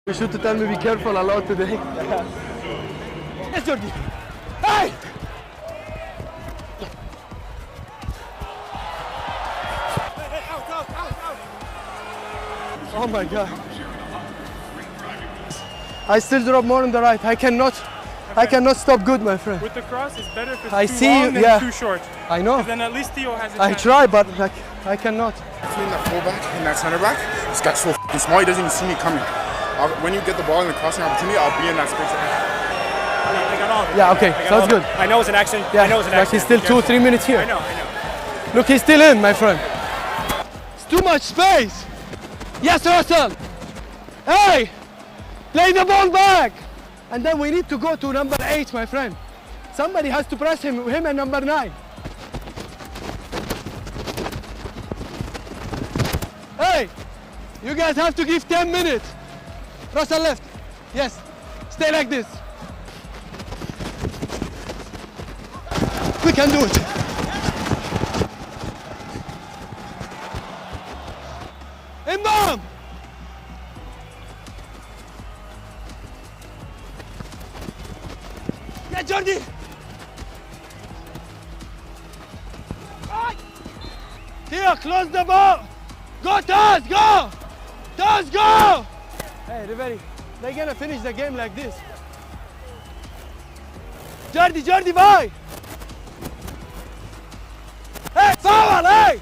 You should tell me be careful a lot today. Yes, Jordi. Hey! Oh my God. I still drop more on the right. I cannot stop good, my friend. With the cross, it's better if it's too long than too short. I know. Then at least Theo has a I chance. try, but like, I cannot. Between that fullback and that center back, this guy's so f***ing small, he doesn't even see me coming. When you get the ball in the crossing opportunity, I'll be in that space. I got all of it. Yeah, okay, sounds good. I know it's an action. Yeah, I know it's an like action. he's still 2-3 minutes here. I know. Look, he's still in, my friend. It's too much space. Yes, Russell. Hey, play the ball back. And then we need to go to number 8, my friend. Somebody has to press him and number 9. Hey, you guys have to give 10 minutes. Russell left. Yes, stay like this. We can do it. Imam! Yeah, Jordi! Here, close the ball! Go, Taz, go! Taz, go! Hey, Riveri, they're gonna finish the game like this. Jordi, bye! Hey, foul, hey!